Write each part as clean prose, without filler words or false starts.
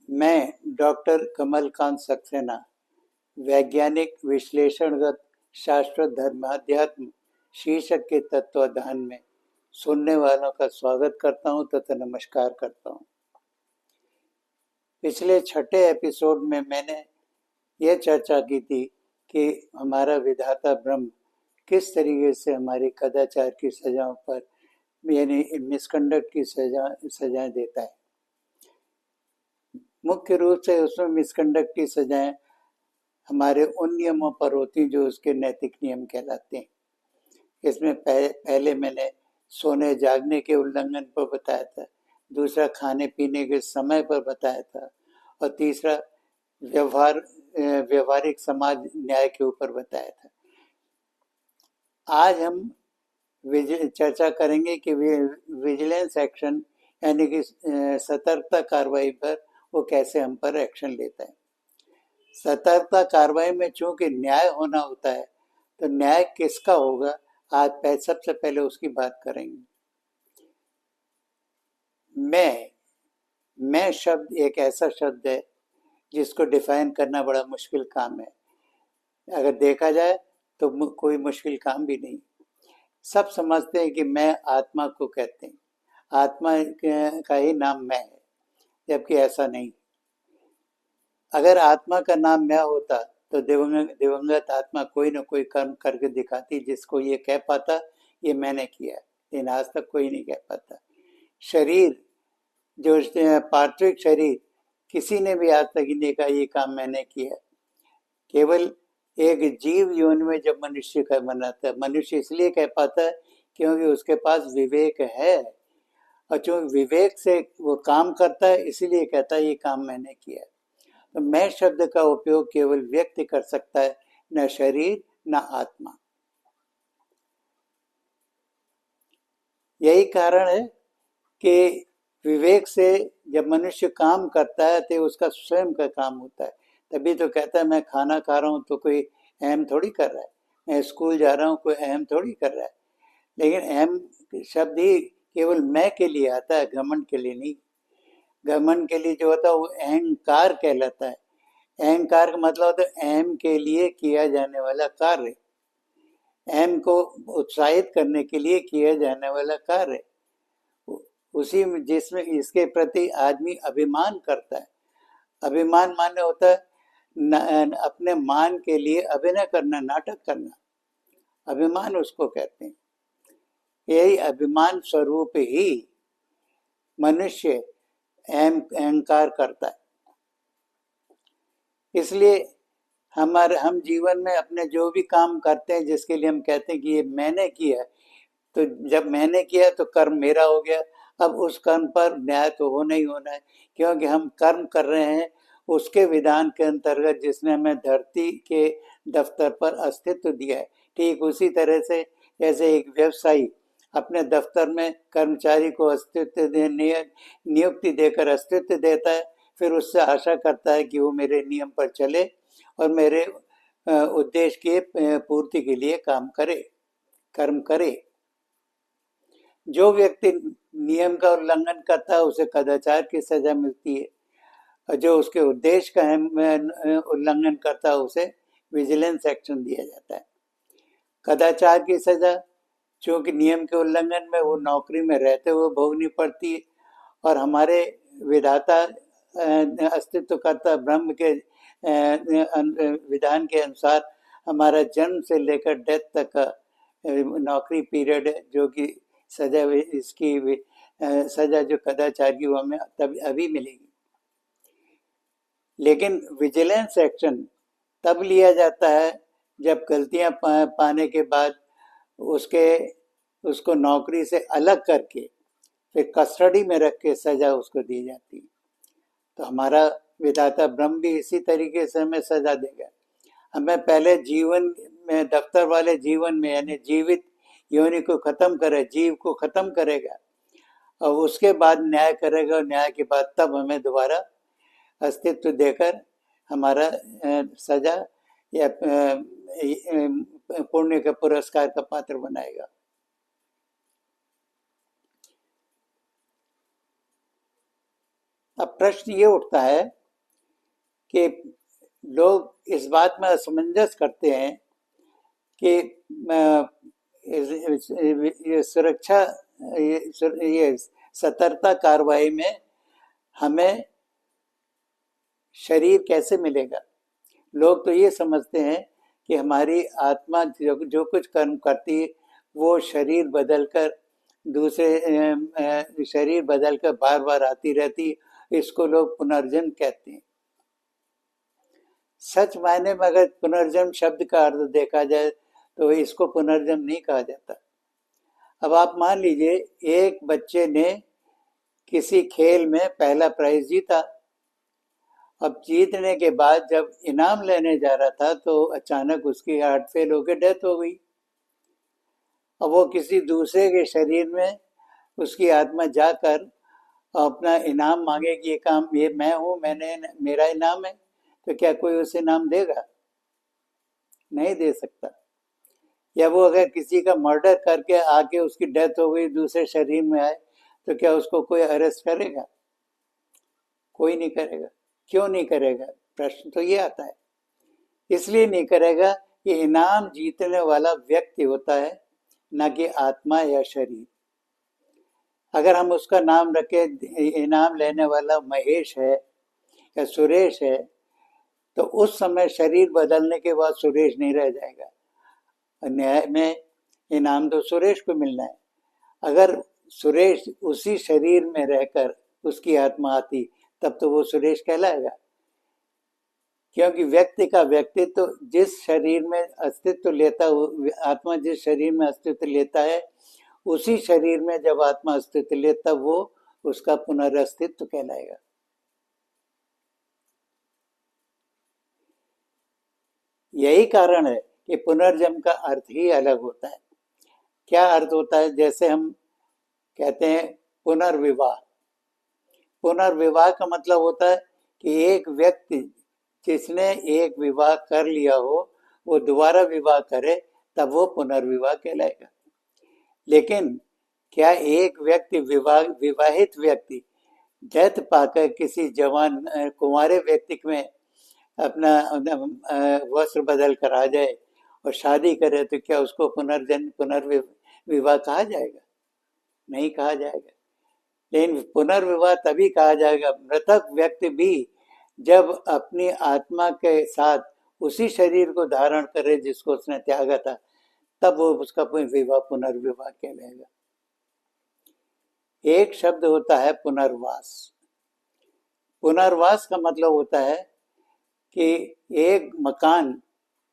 मैं डॉक्टर कमलकांत सक्सेना वैज्ञानिक विश्लेषणगत शाश्वत धर्माध्यात्म शीर्षक के तत्वाधान में सुनने वालों का स्वागत करता हूं तथा नमस्कार करता हूं। पिछले छठे एपिसोड में मैंने यह चर्चा की थी कि हमारा विधाता ब्रह्म किस तरीके से हमारी कदाचार की सजाओं पर यानी मिसकंडक्ट की सजाएं देता है। मुख्य रूप से उसमें मिसकंडक्ट की सजाएं हमारे उन नियमों पर होती जो उसके नैतिक नियम कहलाते हैं। इसमें पहले मैंने सोने जागने के उल्लंघन पर बताया था, दूसरा खाने पीने के समय पर बताया था और तीसरा व्यवहारिक समाज न्याय के ऊपर बताया था। आज हम चर्चा करेंगे कि विजिलेंस एक्शन यानी कि सतर्कता कार्रवाई पर वो कैसे हम पर एक्शन लेता है। सतर्कता कार्रवाई में चूंकि न्याय होना होता है तो न्याय किसका होगा, आज सबसे पहले उसकी बात करेंगे। मैं शब्द एक ऐसा शब्द है जिसको डिफाइन करना बड़ा मुश्किल काम है। अगर देखा जाए तो कोई मुश्किल काम भी नहीं। सब समझते हैं कि मैं आत्मा को कहते हैं, आत्मा का ही नाम मैं है, जबकि ऐसा नहीं। अगर आत्मा का नाम मैं होता तो दिवंगत आत्मा कोई ना कोई कर्म करके दिखाती जिसको ये कह पाता ये मैंने किया, लेकिन आज तक कोई नहीं कह पाता। शरीर जो पार्थिव शरीर, किसी ने भी आज तक ही नहीं कहा ये काम मैंने किया। केवल एक जीव योनि में जब मनुष्य का बनाता है, मनुष्य इसलिए कह पाता है क्योंकि उसके पास विवेक है, और जो विवेक से वो काम करता है इसीलिए कहता है ये काम मैंने किया। तो मैं शब्द का उपयोग केवल व्यक्ति कर सकता है, न शरीर न आत्मा। यही कारण है कि विवेक से जब मनुष्य काम करता है तो उसका स्वयं का काम होता है। तभी तो कहता है मैं खाना खा रहा हूँ तो कोई अहम थोड़ी कर रहा है, मैं स्कूल जा रहा हूँ कोई अहम थोड़ी कर रहा है। लेकिन अहम शब्द ही केवल मैं के लिए आता है, घमंड के लिए नहीं। घमंड के लिए जो होता है वो अहंकार कहलाता है। अहंकार का मतलब होता है अहम के लिए किया जाने वाला कार्य, अहम को उत्साहित करने के लिए किया जाने वाला कार्य, उसी में जिसमें इसके प्रति आदमी अभिमान करता है। अभिमान माने होता है अपने मान के लिए अभिनय करना, नाटक करना, अभिमान उसको कहते हैं। यही अभिमान स्वरूप ही मनुष्य अहंकार करता है। इसलिए हम जीवन में अपने जो भी काम करते हैं जिसके लिए हम कहते हैं कि ये मैंने किया, तो जब मैंने किया तो कर्म मेरा हो गया। अब उस कर्म पर न्याय तो होना ही होना है, क्योंकि हम कर्म कर रहे हैं उसके विधान के अंतर्गत जिसने हमें धरती के दफ्तर पर अस्तित्व दिया है। ठीक उसी तरह से जैसे एक व्यवसायी अपने दफ्तर में कर्मचारी को अस्तित्व नियुक्ति देकर अस्तित्व देता है, फिर उससे आशा करता है कि वो मेरे नियम पर चले और मेरे उद्देश्य की पूर्ति के लिए कर्म करे। जो व्यक्ति नियम का उल्लंघन करता है उसे कदाचार की सजा मिलती है, और जो उसके उद्देश्य का उल्लंघन करता है उसे विजिलेंस एक्शन दिया जाता है। कदाचार की सजा चूंकि नियम के उल्लंघन में वो नौकरी में रहते हुए भोगनी पड़ती है, और हमारे विधाता अस्तित्वकर्ता ब्रह्म के विधान के अनुसार हमारा जन्म से लेकर डेथ तक का नौकरी पीरियड है, जो कि सजा इसकी सजा जो कदाचार की वो हमें अभी मिलेगी। लेकिन विजिलेंस एक्शन तब लिया जाता है जब गलतियां पाने के बाद उसको नौकरी से अलग करके फिर कस्टडी में रख के सजा उसको दी जाती है। तो हमारा विधाता ब्रह्म भी इसी तरीके से हमें सजा देगा। हमें पहले जीवन में, दफ्तर वाले जीवन में यानी जीवित योनि को खत्म करे, जीव को खत्म करेगा, और उसके बाद न्याय करेगा, और न्याय के बाद तब हमें दोबारा अस्तित्व देकर हमारा सजा या पुण्य के पुरस्कार का पात्र बनाएगा। अब प्रश्न ये उठता है कि लोग इस बात में असमंजस करते हैं कि ये सुरक्षा, ये सतर्कता कार्रवाई में हमें शरीर कैसे मिलेगा। लोग तो ये समझते हैं कि हमारी आत्मा जो कुछ कर्म करती है वो शरीर बदलकर दूसरे शरीर बदलकर बार बार आती रहती, इसको लोग पुनर्जन्म कहते हैं। सच मायने में अगर पुनर्जन्म शब्द का अर्थ देखा जाए तो इसको पुनर्जन्म नहीं कहा जाता। अब आप मान लीजिए एक बच्चे ने किसी खेल में पहला प्राइज जीता, अब जीतने के बाद जब इनाम लेने जा रहा था तो अचानक उसकी हार्ट फेल होकर डेथ हो गई। अब वो किसी दूसरे के शरीर में उसकी आत्मा जाकर अपना इनाम मांगे कि ये काम ये मैं हूँ, मेरा इनाम है, तो क्या कोई उसे इनाम देगा? नहीं दे सकता। या वो अगर किसी का मर्डर करके आके उसकी डेथ हो गई दूसरे शरीर में आए तो क्या उसको कोई अरेस्ट करेगा? कोई नहीं करेगा। क्यों नहीं करेगा? प्रश्न तो ये आता है। इसलिए नहीं करेगा कि इनाम जीतने वाला व्यक्ति होता है, न कि आत्मा या शरीर। अगर हम उसका नाम रखे इनाम लेने वाला महेश है या सुरेश है तो उस समय शरीर बदलने के बाद सुरेश नहीं रह जाएगा। न्याय में इनाम तो सुरेश को मिलना है। अगर सुरेश उसी शरीर में रहकर उसकी आत्मा आती तब तो वो सुरेश कहलाएगा, क्योंकि व्यक्ति का व्यक्तित्व जिस शरीर में अस्तित्व लेता, आत्मा जिस शरीर में अस्तित्व लेता है उसी शरीर में जब आत्मा अस्तित्व लेता वो उसका पुनरअस्तित्व कहलाएगा। यही कारण है कि पुनर्जन्म का अर्थ ही अलग होता है। क्या अर्थ होता है? जैसे हम कहते हैं पुनर्विवाह। पुनर्विवाह का मतलब होता है कि एक व्यक्ति जिसने एक विवाह कर लिया हो वो दोबारा विवाह करे तब वो पुनर्विवाह कहलाएगा। लेकिन क्या एक व्यक्ति विवाहित व्यक्ति डेथ पाकर किसी जवान कुंवारे व्यक्ति में अपना वस्त्र बदल कर आ जाए और शादी करे तो क्या उसको पुनर्विवाह कहा जाएगा? नहीं कहा जाएगा। लेकिन पुनर्विवाह तभी कहा जाएगा मृतक व्यक्ति भी जब अपनी आत्मा के साथ उसी शरीर को धारण करे जिसको उसने त्यागा था, तब वो उसका पुनर्विवाह कहलाएगा। एक शब्द होता है पुनर्वास। पुनर्वास का मतलब होता है कि एक मकान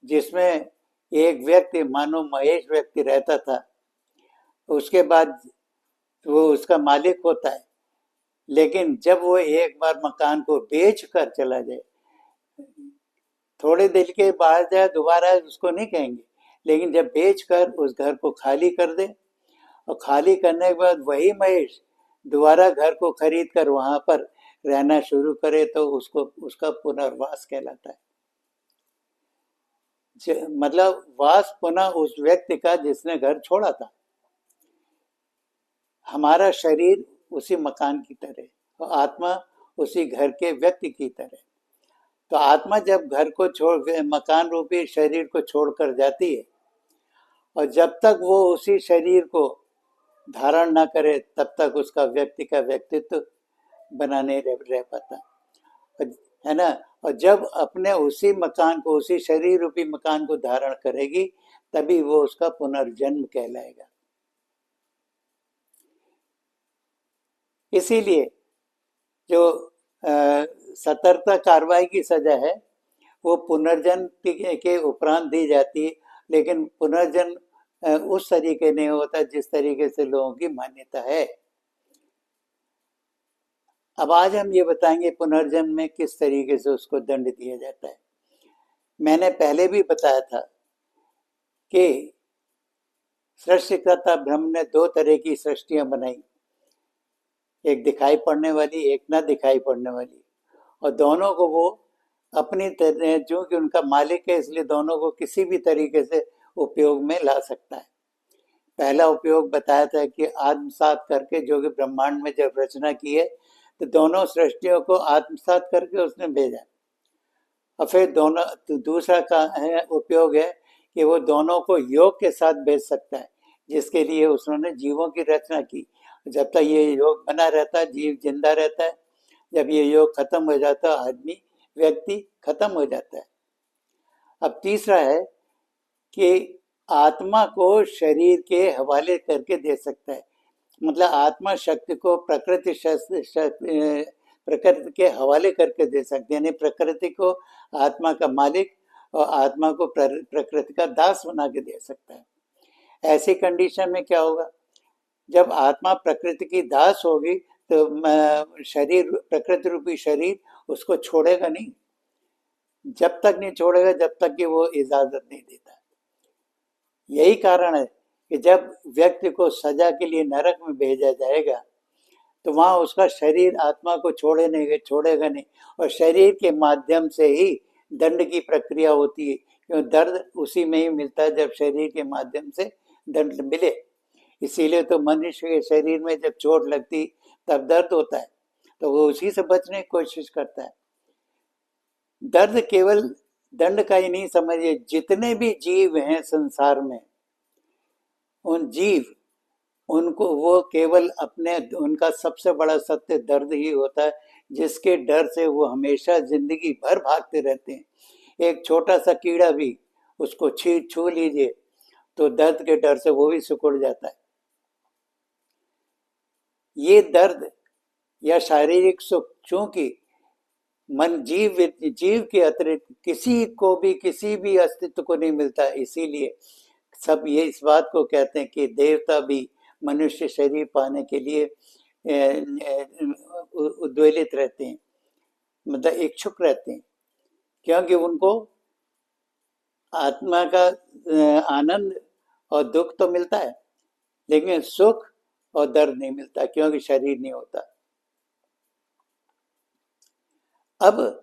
जिसमें एक व्यक्ति मानो महेश व्यक्ति रहता था, उसके बाद वो उसका मालिक होता है, लेकिन जब वो एक बार मकान को बेच कर चला जाए, थोड़े दिन के बाद जाए दोबारा उसको नहीं कहेंगे, लेकिन जब बेच कर उस घर को खाली कर दे और खाली करने के बाद वही महेश दोबारा घर को खरीद कर वहां पर रहना शुरू करे तो उसको उसका पुनर्वास कहलाता है। मतलब वास पुनः उस व्यक्ति का जिसने घर छोड़ा था। हमारा शरीर उसी मकान की तरह और आत्मा उसी घर के व्यक्ति की तरह। तो आत्मा जब घर को छोड़ मकान रूपी शरीर को छोड़कर जाती है और जब तक वो उसी शरीर को धारण ना करे तब तक उसका व्यक्ति का व्यक्तित्व बना नहीं रह पाता है ना। और जब अपने उसी मकान को उसी शरीर रूपी मकान को धारण करेगी तभी वो उसका पुनर्जन्म कहलाएगा। इसीलिए जो सतर्कता कार्रवाई की सजा है वो पुनर्जन्म के उपरांत दी जाती है, लेकिन पुनर्जन्म उस तरीके नहीं होता जिस तरीके से लोगों की मान्यता है। अब आज हम ये बताएंगे पुनर्जन्म में किस तरीके से उसको दंड दिया जाता है। मैंने पहले भी बताया था कि सृष्टिकर्ता ब्रह्म ने दो तरह की सृष्टियां बनाई, एक दिखाई पड़ने वाली, एक न दिखाई पड़ने वाली, और दोनों को वो अपनी तरह जो कि उनका मालिक है इसलिए दोनों को किसी भी तरीके से उपयोग में ला सकता है। पहला उपयोग बताया था कि आत्मसात करके, जो कि ब्रह्मांड में जब रचना की है तो दोनों सृष्टियों को आत्मसात करके उसने भेजा। और फिर दोनों दूसरा का है उपयोग है कि वो दोनों को योग के साथ भेज सकता है, जिसके लिए उसने जीवों की रचना की। जब तक ये योग बना रहता है जीव जिंदा रहता है, जब ये योग खत्म हो जाता है आदमी व्यक्ति खत्म हो जाता है। अब तीसरा है कि आत्मा को शरीर के हवाले करके दे सकता है, मतलब आत्मा शक्ति को प्रकृति के हवाले करके दे सकते हैं, यानी प्रकृति को आत्मा का मालिक और आत्मा को प्रकृति का दास बना के दे सकता है। ऐसी कंडीशन में क्या होगा, जब आत्मा प्रकृति की दास होगी तो शरीर प्रकृति रूपी शरीर उसको छोड़ेगा नहीं, जब तक नहीं छोड़ेगा जब तक कि वो इजाजत नहीं देता। यही कारण है कि जब व्यक्ति को सजा के लिए नरक में भेजा जाएगा तो वहां उसका शरीर आत्मा को छोड़ेगा नहीं, और शरीर के माध्यम से ही दंड की प्रक्रिया होती है, क्योंकि दर्द उसी में ही मिलता है जब शरीर के माध्यम से दंड मिले। इसीलिए तो मनुष्य के शरीर में जब चोट लगती तब दर्द होता है, तो वो उसी से बचने की कोशिश करता है। दर्द केवल दंड का ही नहीं समझिए, जितने भी जीव हैं संसार में उन जीव उनको वो केवल अपने उनका सबसे बड़ा सत्य दर्द ही होता है, जिसके डर से वो हमेशा जिंदगी भर भागते रहते हैं। एक छोटा सा कीड़ा भी उसको छू लीजिए तो दर्द के डर से वो भी सिकुड़ जाता है। ये दर्द या शारीरिक सुख चूंकि मन जीव के अतिरिक्त किसी को भी किसी भी अस्तित्व को नहीं मिलता, इसीलिए सब ये इस बात को कहते हैं कि देवता भी मनुष्य शरीर पाने के लिए उद्वेलित रहते हैं, मतलब इच्छुक रहते हैं, क्योंकि उनको आत्मा का आनंद और दुख तो मिलता है, लेकिन सुख और दर्द नहीं मिलता क्योंकि शरीर नहीं होता। अब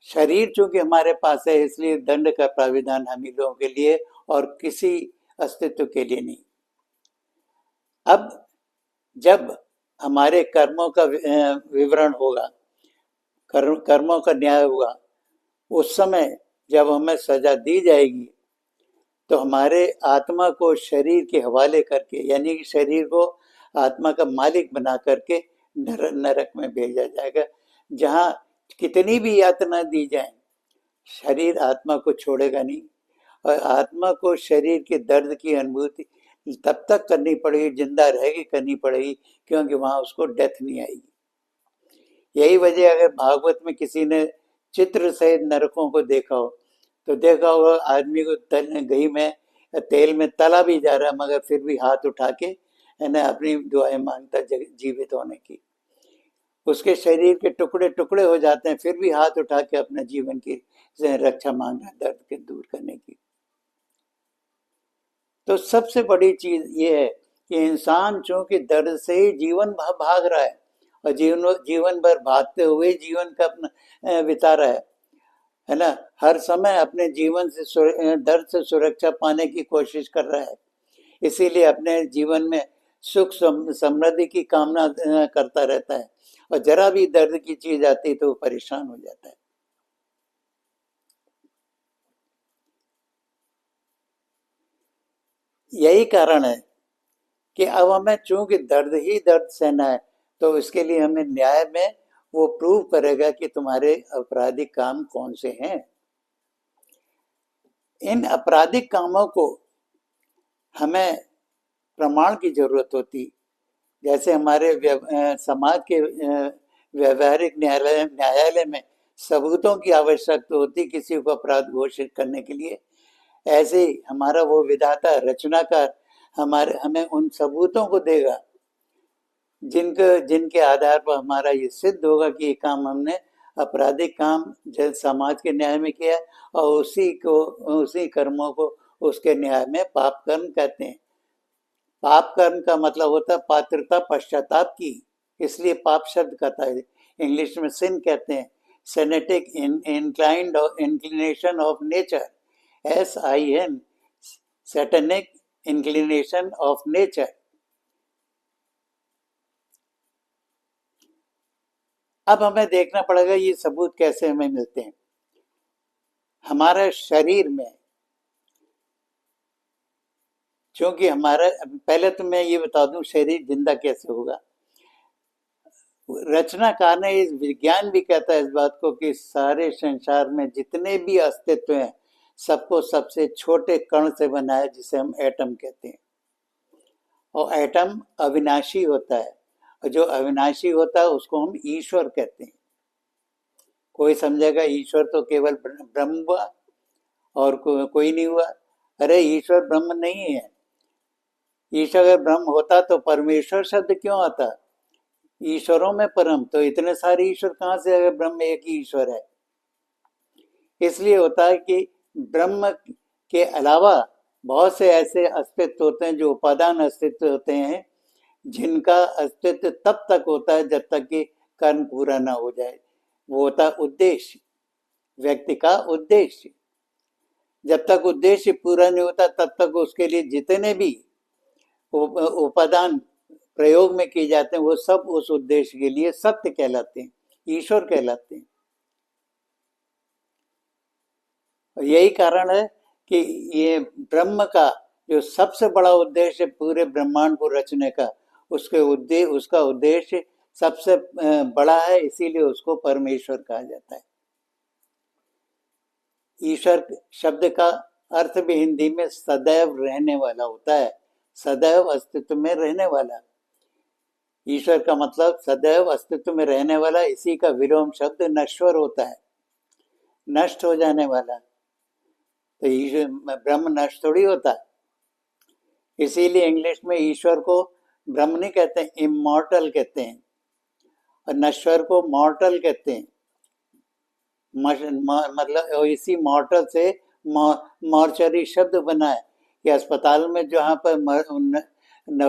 शरीर चूंकि हमारे पास है इसलिए दंड का प्राविधान हम ही लोगों के लिए और किसी अस्तित्व के लिए नहीं। अब जब हमारे कर्मों का विवरण होगा, कर्मों का न्याय होगा, उस समय जब हमें सजा दी जाएगी तो हमारे आत्मा को शरीर के हवाले करके, यानी कि शरीर को आत्मा का मालिक बना करके नरक में भेजा जाएगा, जहां कितनी भी यातना दी जाए शरीर आत्मा को छोड़ेगा नहीं, और आत्मा को शरीर के दर्द की अनुभूति तब तक करनी पड़ेगी, जिंदा रहेगी करनी पड़ेगी, क्योंकि वहां उसको डेथ नहीं आएगी। यही वजह अगर भागवत में किसी ने चित्र सहित नरकों को देखा हो तो देखा होगा आदमी को घी में तेल में तला भी जा रहा है मगर फिर भी हाथ उठा के है ना अपनी दुआएं मांगता जीवित होने की। उसके शरीर के टुकड़े टुकड़े हो जाते हैं फिर भी हाथ उठा के अपने जीवन की रक्षा मांग रहा है, दर्द के दूर करने की। तो सबसे बड़ी चीज ये है कि इंसान चूंकि दर्द से ही जीवन भाग रहा है और जीवन भर भागते हुए जीवन का अपना बिता रहा है ना, हर समय अपने जीवन से दर्द से सुरक्षा पाने की कोशिश कर रहा है, इसीलिए अपने जीवन में सुख समृद्धि की कामना करता रहता है, और जरा भी दर्द की चीज आती तो वो परेशान हो जाता है। यही कारण है कि अब हमें चूंकि दर्द ही दर्द सहना है तो इसके लिए हमें न्याय में वो प्रूव करेगा कि तुम्हारे आपराधिक काम कौन से हैं। इन आपराधिक कामों को हमें प्रमाण की जरूरत होती, जैसे हमारे समाज के व्यवहारिक न्यायालय में सबूतों की आवश्यकता होती किसी को अपराध घोषित करने के लिए, ऐसे ही हमारा वो विधाता रचनाकार हमें उन सबूतों को देगा जिनके आधार पर हमारा ये सिद्ध होगा कि ये काम हमने आपराधिक काम समाज के न्याय में किया, और उसी कर्मों को उसके न्याय में पाप कर्म कहते हैं। पाप कर्म का मतलब होता है पात्रता पश्चाताप की, इसलिए पाप शब्द कहता है, इंग्लिश में सिन कहते हैं, satanic inclination of nature, SIN, satanic inclination of nature. अब हमें देखना पड़ेगा ये सबूत कैसे हमें मिलते हैं। हमारा शरीर में, क्योंकि हमारा, पहले तो मैं ये बता दूं शरीर जिंदा कैसे होगा। रचनाकार ने, इस विज्ञान भी कहता है इस बात को कि सारे संसार में जितने भी अस्तित्व हैं सबको सबसे छोटे कण से बना है, जिसे हम एटम कहते हैं। और एटम अविनाशी होता है, और जो अविनाशी होता है उसको हम ईश्वर कहते हैं। कोई समझेगा ईश्वर तो केवल ब्रह्म हुआ और कोई नहीं हुआ। अरे ईश्वर ब्रह्म नहीं है। ईश्वर अगर ब्रह्म होता तो परमेश्वर शब्द क्यों आता? ईश्वरों में परम, तो इतने सारे ईश्वर कहाँ से, अगर ब्रह्म एक ही ईश्वर है? इसलिए होता है कि ब्रह्म के अलावा बहुत से ऐसे अस्तित्व होते हैं जो उपादान अस्तित्व होते हैं, जिनका अस्तित्व तब तक होता है जब तक कि कर्म पूरा ना हो जाए। वो होता है उद्देश्य, व्यक्ति का उद्देश्य। जब तक उद्देश्य पूरा नहीं होता तब तक उसके लिए जितने भी उपादान प्रयोग में किए जाते हैं वो सब उस उद्देश्य के लिए सत्य कहलाते हैं, ईश्वर कहलाते हैं। यही कारण है कि ये ब्रह्म का जो सबसे बड़ा उद्देश्य पूरे ब्रह्मांड को रचने का, उसका उद्देश्य सबसे बड़ा है, इसीलिए उसको परमेश्वर कहा जाता है। ईश्वर शब्द का अर्थ भी हिंदी में सदैव रहने वाला होता है, सदैव अस्तित्व में रहने वाला। ईश्वर का मतलब सदैव अस्तित्व में रहने वाला, इसी का विलोम शब्द नश्वर होता है, नष्ट हो जाने वाला। तो ईश्वर, ब्रह्म नष्ट थोड़ी होता है। इसीलिए इंग्लिश में ईश्वर को ब्रह्म नहीं कहते, इमॉर्टल कहते हैं, और नश्वर को मॉर्टल कहते हैं। मतलब इसी मॉर्टल से मॉर्चरी शब्द बना है कि अस्पताल में जहाँ पर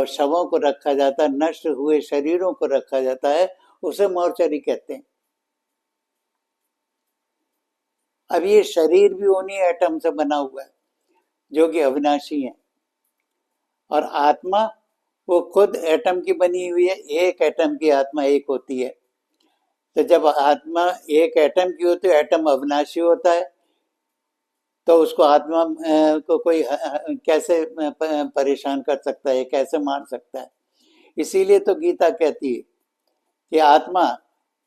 शवों को रखा जाता है, नष्ट हुए शरीरों को रखा जाता है, उसे मॉर्चरी कहते हैं। अब ये शरीर भी उन्हीं एटम से बना हुआ है जो कि अविनाशी है, और आत्मा वो खुद एटम की बनी हुई है। एक एटम की आत्मा एक होती है। तो जब आत्मा एक एटम की होती है, एटम अविनाशी होता है, तो उसको आत्मा को कोई कैसे परेशान कर सकता है, कैसे मार सकता है? इसीलिए तो गीता कहती है कि आत्मा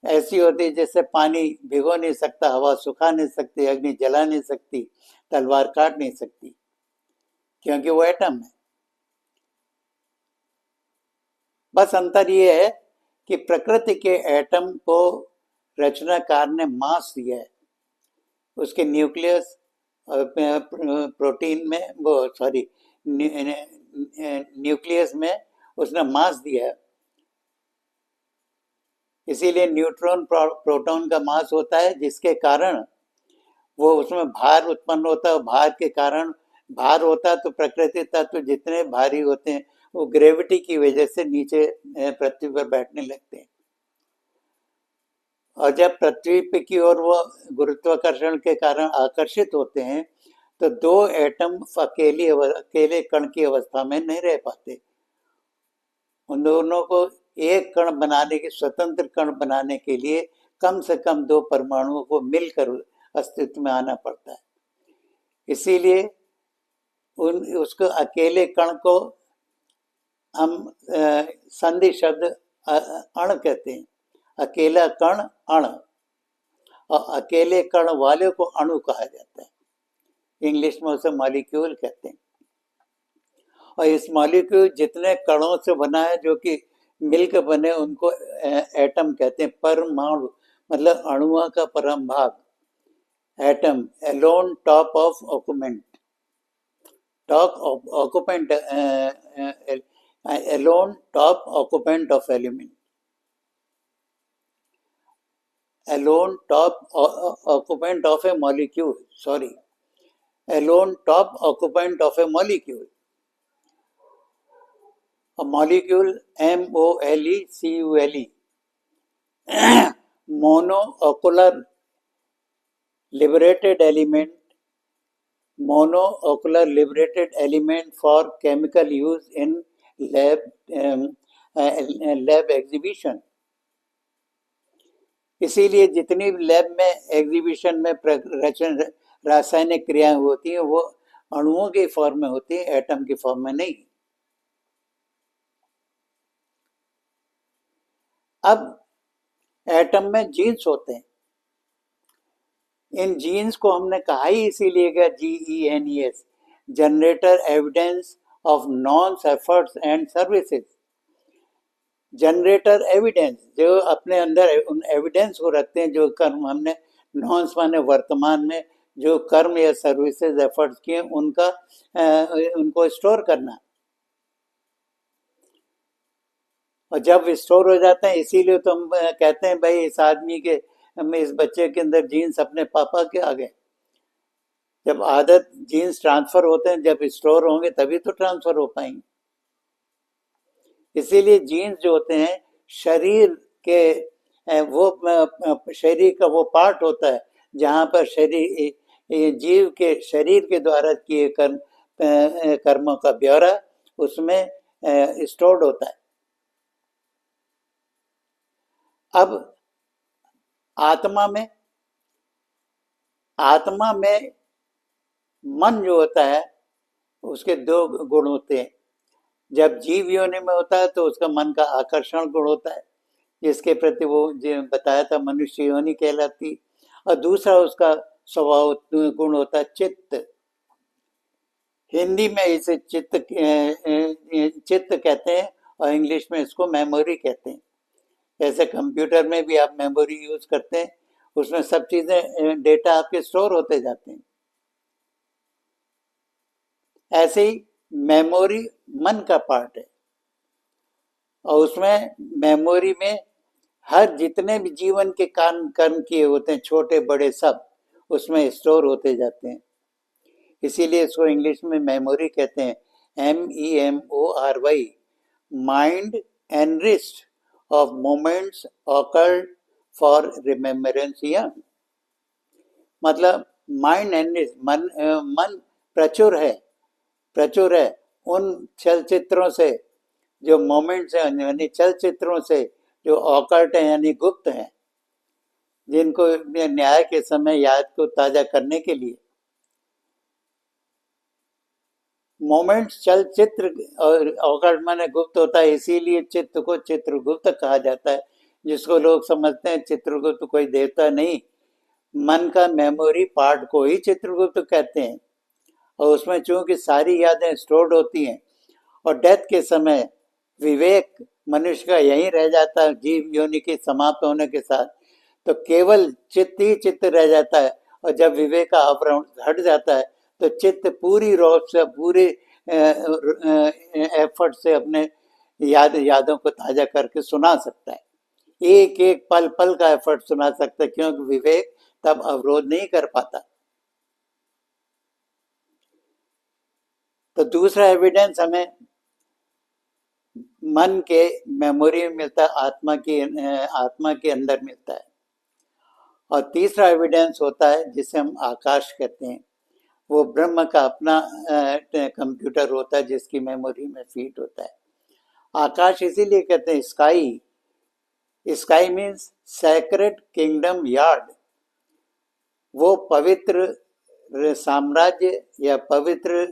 ऐसी होती है जैसे पानी भिगो नहीं सकता, हवा सुखा नहीं सकती, अग्नि जला नहीं सकती, तलवार काट नहीं सकती, क्योंकि वो एटम है। बस अंतर ये है कि प्रकृति के एटम को रचनाकार ने मास दिया है। उसके न्यूक्लियस प्रोटीन में, वो सॉरी न्यूक्लियस में उसने मास दिया है। इसीलिए न्यूट्रॉन प्रोटॉन का मास होता है, जिसके कारण वो उसमें भार उत्पन्न होता है। भार के कारण, भार होता है तो प्रकृति तत्व जितने भारी होते हैं वो ग्रेविटी की वजह से नीचे पृथ्वी पर बैठने लगते हैं, और जब पृथ्वी पे की ओर वो गुरुत्वाकर्षण के कारण आकर्षित होते हैं तो दो एटम अकेले कण की अवस्था में नहीं रह पाते। उन दोनों को एक कण बनाने के, स्वतंत्र कण बनाने के लिए कम से कम दो परमाणुओं को मिलकर अस्तित्व में आना पड़ता है। इसीलिए उसको अकेले कण को हम संधि शब्द अण कहते हैं। अकेला कण अण, और अकेले कण वाले को अणु कहा जाता है। इंग्लिश में उसे मॉलिक्यूल कहते हैं। और इस मॉलिक्यूल जितने कणों से बना है, जो कि मिलकर बने, उनको एटम कहते हैं। परमाणु मतलब अणुओं का परम भाग, atom, alone top of occupant, alone top occupant of element, alone top occupant of a molecule, sorry, alone top occupant of a molecule. A molecule, MOLECULE, monoocular liberated element, monoocular liberated element for chemical use in lab exhibition. इसीलिए जितनी lab में exhibition में रासायनिक क्रियाएं होती हैं वो अणुओं की फॉर्म में होती है, एटम की फॉर्म में नहीं। अब एटम में जीन्स होते हैं। इन जीन्स को हमने कहा ही इसीलिए गया GENES, generator evidence of nonce efforts and services. Generator evidence जो अपने अंदर उन एविडेंस को रखते हैं, जो कर्म हमने, नॉन्स माने वर्तमान में जो कर्म या सर्विसेज एफर्ट्स किए उनका उनको स्टोर करना। और जब स्टोर हो जाते हैं, इसीलिए तो हम कहते हैं भाई इस आदमी के, इस बच्चे के अंदर जीन्स अपने पापा के आ गए। जब आदत जीन्स ट्रांसफर होते हैं, जब स्टोर होंगे तभी तो ट्रांसफर हो पाएंगे। इसीलिए जीन्स जो होते हैं शरीर के, वो शरीर का वो पार्ट होता है जहाँ पर शरीर, जीव के शरीर के द्वारा किए कर्मों का ब्यौरा उसमें स्टोर्ड होता है। अब आत्मा में मन जो होता है उसके दो गुण होते हैं। जब जीव योनि में होता है तो उसका मन का आकर्षण गुण होता है, जिसके प्रति वो जो बताया था मनुष्य योनि कहलाती। और दूसरा उसका स्वभाव गुण होता है चित्त। हिंदी में इसे चित्त कहते हैं और इंग्लिश में इसको मेमोरी कहते हैं। जैसे कंप्यूटर में भी आप मेमोरी यूज करते हैं, उसमें सब चीजें डेटा आपके स्टोर होते जाते हैं। ऐसे ही मेमोरी मन का पार्ट है और उसमें मेमोरी में हर जितने भी जीवन के कर्म किए होते हैं, छोटे बड़े सब उसमें स्टोर होते जाते हैं। इसीलिए इसको इंग्लिश में मेमोरी कहते हैं, MEMORY, mind enriched of moments occurred for remembrance young। मतलब माइंड एनरिच, मन प्रचुर है उन चलचित्रों से जो मोमेंट्स हैं, यानी चलचित्रों से जो ऑकर्ट है यानी गुप्त हैं, जिनको न्याय के समय याद को ताजा करने के लिए। मोमेंट्स चलचित्र और ऑकर्ट माने गुप्त होता है, इसीलिए चित्त को चित्रगुप्त कहा जाता है, जिसको लोग समझते हैं चित्रगुप्त कोई देवता नहीं, मन का मेमोरी पार्ट को ही चित्रगुप्त कहते हैं। और उसमें चूंकि सारी यादें स्टोर्ड होती हैं और डेथ के समय विवेक मनुष्य का यहीं रह जाता है, जीव योनि के समाप्त होने के साथ तो केवल चित्त ही चित्त रह जाता है। और जब विवेक का आवरण हट जाता है तो चित्त पूरी रोज से, पूरे एफर्ट से अपने यादों को ताजा करके सुना सकता है, एक एक पल पल का एफर्ट सुना सकता है, क्योंकि विवेक तब अवरोध नहीं कर पाता। तो दूसरा एविडेंस हमें मन के मेमोरी में मिलता है, आत्मा के अंदर मिलता है। और तीसरा एविडेंस होता है जिसे हम आकाश कहते हैं, वो ब्रह्म का अपना कंप्यूटर होता है जिसकी मेमोरी में फीड होता है। आकाश इसीलिए कहते हैं sky, sky means sacred kingdom yard, वो पवित्र साम्राज्य या पवित्र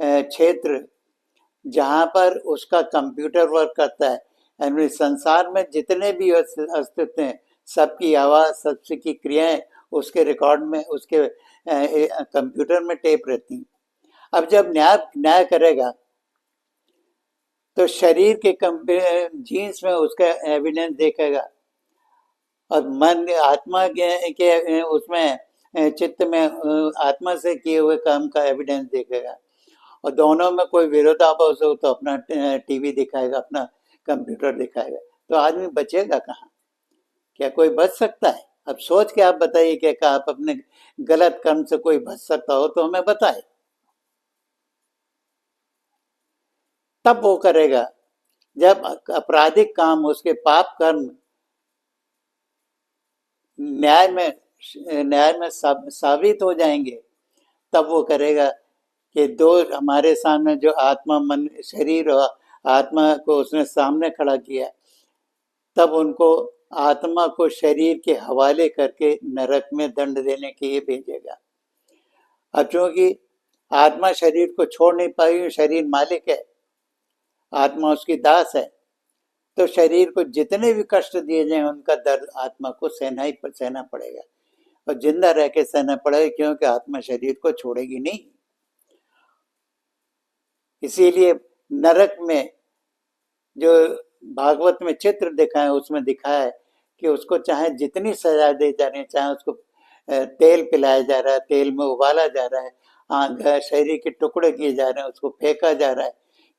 क्षेत्र जहाँ पर उसका कंप्यूटर वर्क करता है। यानी संसार में जितने भी अस्तित्व हैं सबकी आवाज़, सबकी क्रियाएं उसके रिकॉर्ड में, उसके कंप्यूटर में टेप रहती हैं। अब जब न्याय करेगा तो शरीर के जीन्स में उसका एविडेंस देखेगा और मन आत्मा के उसमें चित्त में आत्मा से किए हुए काम का एविडेंस देखेगा। और दोनों में कोई विरोधाभास हो तो अपना टीवी दिखाएगा, अपना कंप्यूटर दिखाएगा, तो आदमी बचेगा कहाँ? क्या कोई बच सकता है? अब सोच के आप बताइए कि आप अपने गलत कर्म से कोई बच सकता हो तो हमें बताए, तब वो करेगा। जब आपराधिक काम, उसके पाप कर्म न्याय में साबित हो जाएंगे, तब वो करेगा कि दो हमारे सामने जो आत्मा, मन, शरीर और आत्मा को उसने सामने खड़ा किया, तब उनको आत्मा को शरीर के हवाले करके नरक में दंड देने के लिए भेजेगा। अब चूंकि आत्मा शरीर को छोड़ नहीं पाई, शरीर मालिक है, आत्मा उसकी दास है, तो शरीर को जितने भी कष्ट दिए जाए उनका दर्द आत्मा को सहना पड़ेगा, और जिंदा रह के सहना पड़ेगा, क्योंकि आत्मा शरीर को छोड़ेगी नहीं। इसीलिए नरक में जो भागवत में चित्र दिखा है उसमें दिखाया है कि उसको चाहे जितनी सजा दी जा रही है, चाहे उसको तेल पिलाया जा रहा है, तेल में उबाला जा रहा है, शरीर के टुकड़े किए जा रहे हैं, उसको फेंका जा रहा है,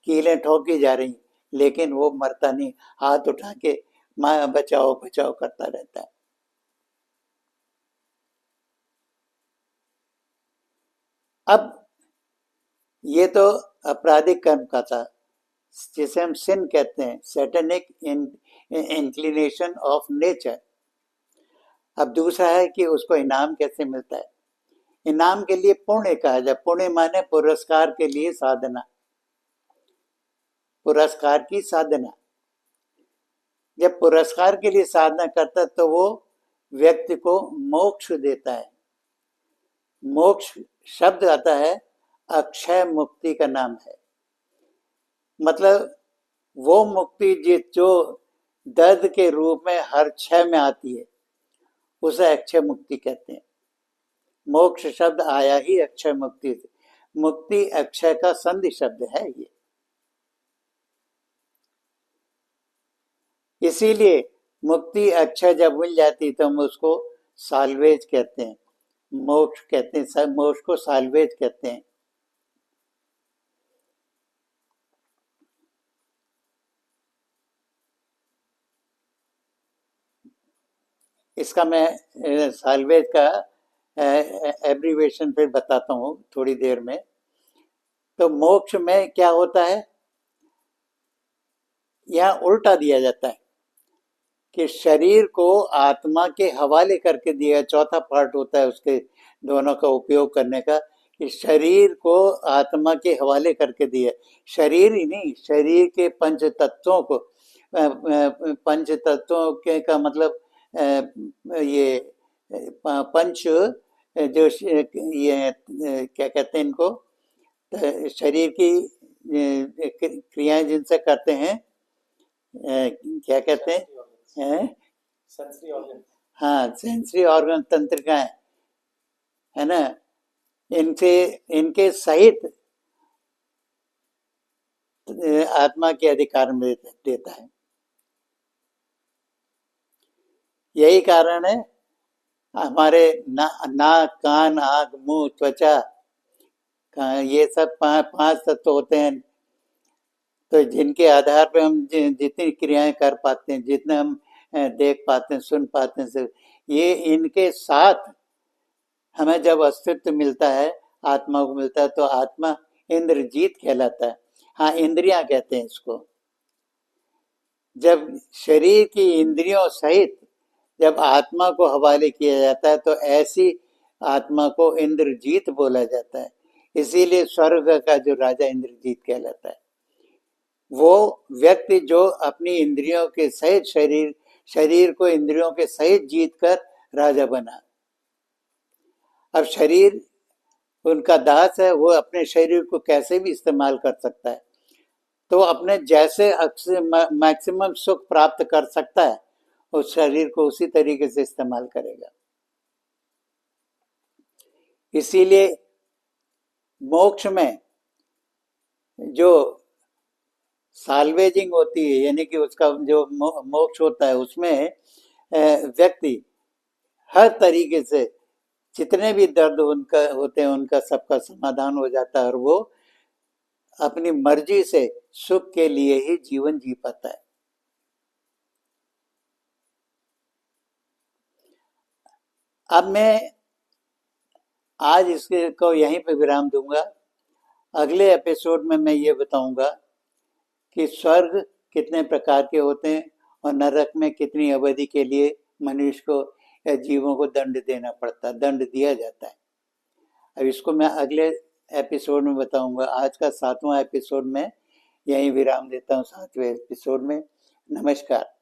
कीलें ठोकी जा रही, लेकिन वो मरता नहीं, हाथ उठा के माँ बचाओ बचाओ करता रहता है। अब ये तो आपराधिक कर्म का था, जिसे हम सिन कहते हैं, सैटेनिक इंक्लिनेशन ऑफ नेचर। अब दूसरा है कि उसको इनाम कैसे मिलता है। इनाम के लिए पुण्य कहा जाए, पुण्य माने पुरस्कार के लिए साधना, पुरस्कार की साधना। जब पुरस्कार के लिए साधना करता है तो वो व्यक्ति को मोक्ष देता है। मोक्ष शब्द आता है अक्षय मुक्ति का नाम है, मतलब वो मुक्ति जो दर्द के रूप में हर क्षय में आती है, उसे अक्षय मुक्ति कहते हैं। मोक्ष शब्द आया ही अक्षय मुक्ति से, मुक्ति अक्षय का संधि शब्द है ये। इसीलिए मुक्ति अक्षय जब मिल जाती तो हम उसको साल्वेज कहते हैं, मोक्ष कहते हैं, मोक्ष को साल्वेज कहते हैं। इसका मैं साल्वेज का एब्रीवेशन फिर बताता हूँ थोड़ी देर में। तो मोक्ष में क्या होता है, यहाँ उल्टा दिया जाता है कि शरीर को आत्मा के हवाले करके दिया, चौथा पार्ट होता है उसके दोनों का उपयोग करने का, कि शरीर को आत्मा के हवाले करके दिया। शरीर ही नहीं, शरीर के पंच तत्वों को, पंच तत्वों के का मतलब ये पंच जो ये क्या कहते हैं इनको, शरीर की क्रियाएं जिनसे करते हैं, क्या कहते हैं, हाँ सेंसरी ऑर्गन तंत्रिकाएं, है ना, इनके सहित आत्मा के अधिकार में देता है। यही कारण है हमारे नाक कान आँख मुंह त्वचा, ये सब पांच तत्व होते हैं, तो जिनके आधार पे हम जितनी क्रियाएं कर पाते हैं, जितना हम देख पाते हैं, सुन पाते हैं, ये इनके साथ हमें जब अस्तित्व मिलता है, आत्मा को मिलता है, तो आत्मा इंद्रजीत कहलाता है। हाँ, इंद्रियां कहते हैं इसको। जब शरीर की इंद्रियों सहित जब आत्मा को हवाले किया जाता है तो ऐसी आत्मा को इंद्रजीत बोला जाता है। इसीलिए स्वर्ग का जो राजा इंद्रजीत कहलाता है, वो व्यक्ति जो अपनी इंद्रियों के सहित शरीर को इंद्रियों के सहित जीत कर राजा बना। अब शरीर उनका दास है, वो अपने शरीर को कैसे भी इस्तेमाल कर सकता है, तो अपने जैसे मैक्सिमम सुख प्राप्त कर सकता है, उस शरीर को उसी तरीके से इस्तेमाल करेगा। इसीलिए मोक्ष में जो साल्वेजिंग होती है, यानी कि उसका जो मोक्ष होता है, उसमें व्यक्ति हर तरीके से जितने भी दर्द उनका होते हैं उनका सबका समाधान हो जाता है, और वो अपनी मर्जी से सुख के लिए ही जीवन जी पाता है। अब मैं आज इसके को यहीं पे विराम दूंगा। अगले एपिसोड में मैं ये बताऊंगा कि स्वर्ग कितने प्रकार के होते हैं और नरक में कितनी अवधि के लिए मनुष्य को या जीवों को दंड देना पड़ता है, दंड दिया जाता है। अब इसको मैं अगले एपिसोड में बताऊंगा। आज का 7वां एपिसोड में यहीं विराम देता हूँ, 7वें एपिसोड में। नमस्कार।